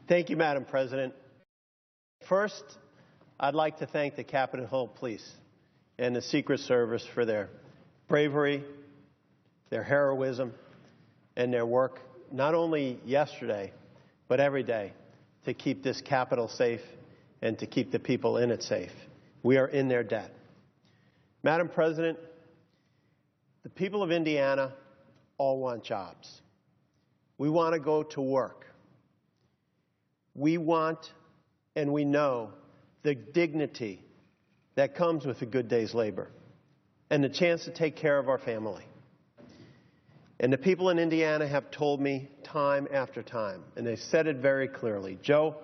Thank you, Madam President. First, I'd like to thank the Capitol Hill Police and the Secret Service for their bravery, their heroism, and their work not only yesterday, but every day to keep this Capitol safe and to keep the people in it safe. We are in their debt. Madam President, the people of Indiana all want jobs. We want to go to work. We want and we know the dignity that comes with a good day's labor and the chance to take care of our family. And the people in Indiana have told me time after time, and they've said it very clearly, Joe,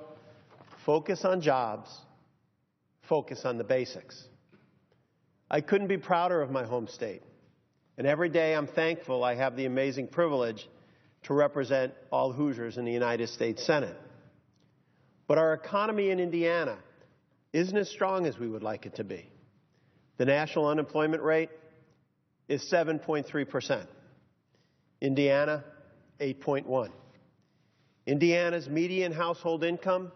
focus on jobs, focus on the basics. I couldn't be prouder of my home state. And every day I'm thankful I have the amazing privilege to represent all Hoosiers in the United States Senate. But our economy in Indiana isn't as strong as we would like it to be. The national unemployment rate is 7.3%. Indiana, 8.1. Indiana's median household income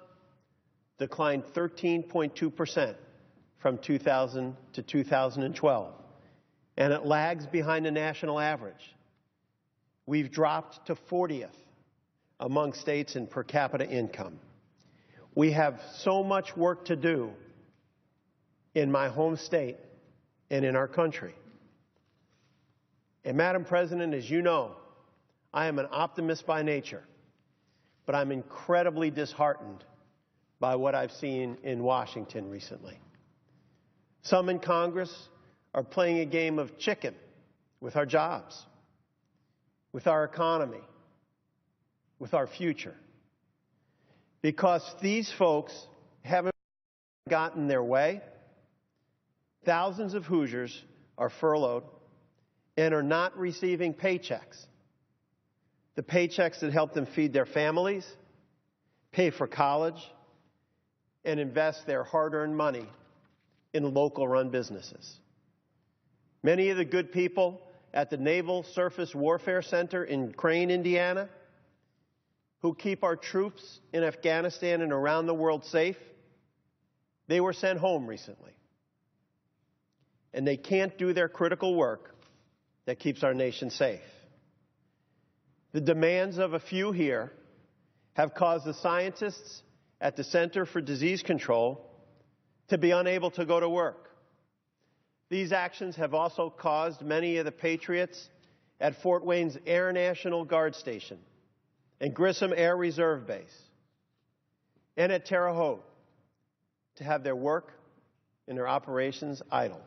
declined 13.2% from 2000 to 2012, and it lags behind the national average. We've dropped to 40th among states in per capita income. We have so much work to do in my home state and in our country. And Madam President, as you know, I am an optimist by nature, but I'm incredibly disheartened by what I've seen in Washington recently. Some in Congress are playing a game of chicken with our jobs, with our economy, with our future. Because these folks haven't gotten their way, thousands of Hoosiers are furloughed and are not receiving paychecks. The paychecks that help them feed their families, pay for college, and invest their hard-earned money in local-run businesses. Many of the good people at the Naval Surface Warfare Center in Crane, Indiana, who keep our troops in Afghanistan and around the world safe, they were sent home recently. And they can't do their critical work that keeps our nation safe. The demands of a few here have caused the scientists at the Center for Disease Control to be unable to go to work. These actions have also caused many of the patriots at Fort Wayne's Air National Guard Station and Grissom Air Reserve Base and at Terre Haute to have their work and their operations idled.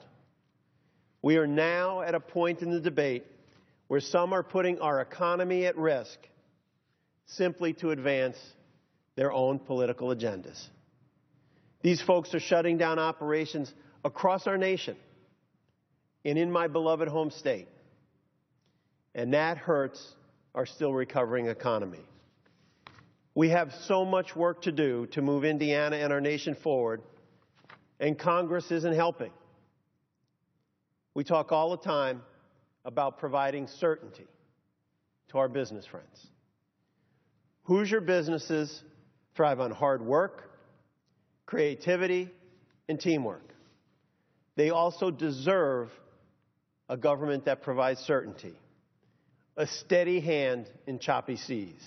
We are now at a point in the debate where some are putting our economy at risk simply to advance their own political agendas. These folks are shutting down operations across our nation and in my beloved home state. And that hurts our still recovering economy. We have so much work to do to move Indiana and our nation forward, and Congress isn't helping. We talk all the time about providing certainty to our business friends. Hoosier businesses thrive on hard work, creativity, and teamwork. They also deserve a government that provides certainty, a steady hand in choppy seas.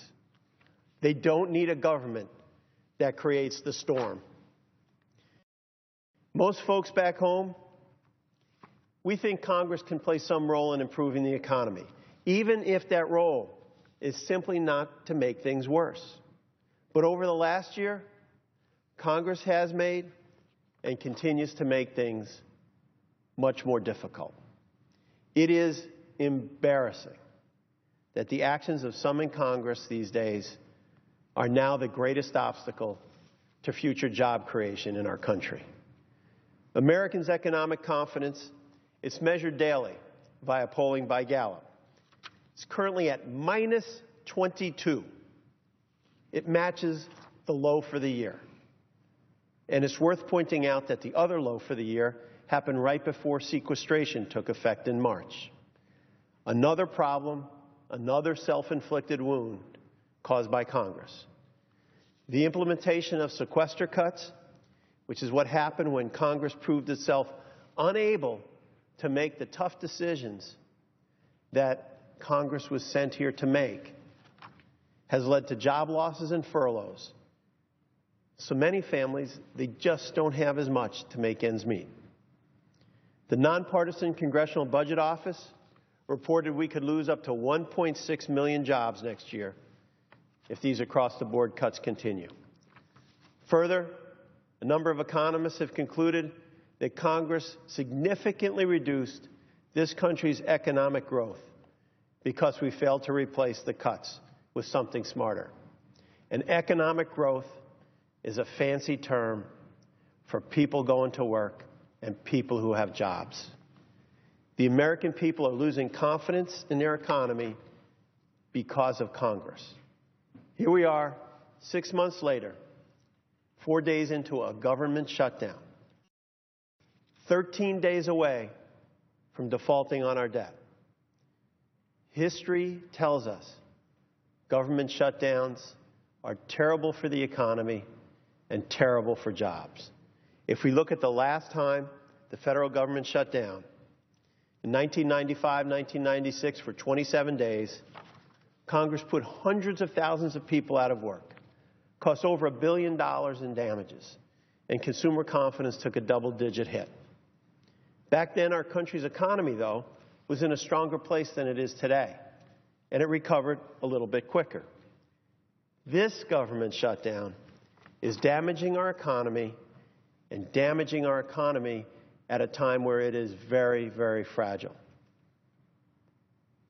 They don't need a government that creates the storm. Most folks back home, we think Congress can play some role in improving the economy, even if that role is simply not to make things worse. But over the last year, Congress has made and continues to make things much more difficult. It is embarrassing that the actions of some in Congress these days are now the greatest obstacle to future job creation in our country. Americans' economic confidence is measured daily via polling by Gallup. It's currently at minus 22. It matches the low for the year. And it's worth pointing out that the other low for the year happened right before sequestration took effect in March. Another problem, another self-inflicted wound caused by Congress. The implementation of sequester cuts, which is what happened when Congress proved itself unable to make the tough decisions that Congress was sent here to make, has led to job losses and furloughs. So many families, they just don't have as much to make ends meet. The nonpartisan Congressional Budget Office reported we could lose up to 1.6 million jobs next year if these across-the-board cuts continue. Further, a number of economists have concluded that Congress significantly reduced this country's economic growth because we failed to replace the cuts with something smarter. And economic growth is a fancy term for people going to work and people who have jobs. The American people are losing confidence in their economy because of Congress. Here we are, 6 months later, 4 days into a government shutdown, 13 days away from defaulting on our debt. History tells us government shutdowns are terrible for the economy and terrible for jobs. If we look at the last time the federal government shut down, in 1995, 1996, for 27 days, Congress put hundreds of thousands of people out of work, cost over $1 billion in damages, and consumer confidence took a double-digit hit. Back then, our country's economy, though, was in a stronger place than it is today, and it recovered a little bit quicker. This government shutdown is damaging our economy and damaging our economy at a time where it is very, very fragile.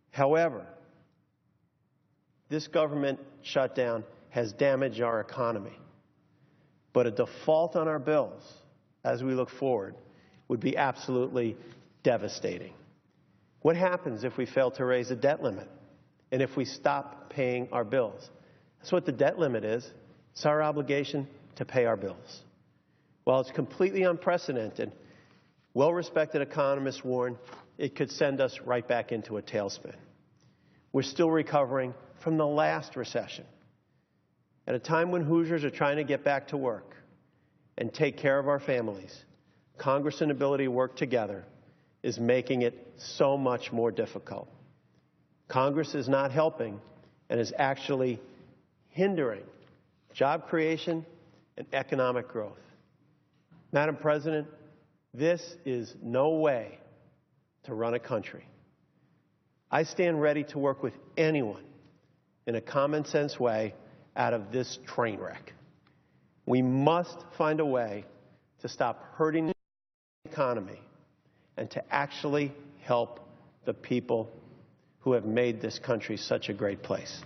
However, this government shutdown has damaged our economy. But a default on our bills, as we look forward, would be absolutely devastating. What happens if we fail to raise the debt limit and if we stop paying our bills? That's what the debt limit is. It's our obligation to pay our bills. While it's completely unprecedented, well-respected economists warn it could send us right back into a tailspin. We're still recovering from the last recession. At a time when Hoosiers are trying to get back to work and take care of our families, Congress' inability to work together is making it so much more difficult. Congress is not helping and is actually hindering job creation and economic growth. Madam President, this is no way to run a country. I stand ready to work with anyone in a common sense way out of this train wreck. We must find a way to stop hurting the economy and to actually help the people who have made this country such a great place.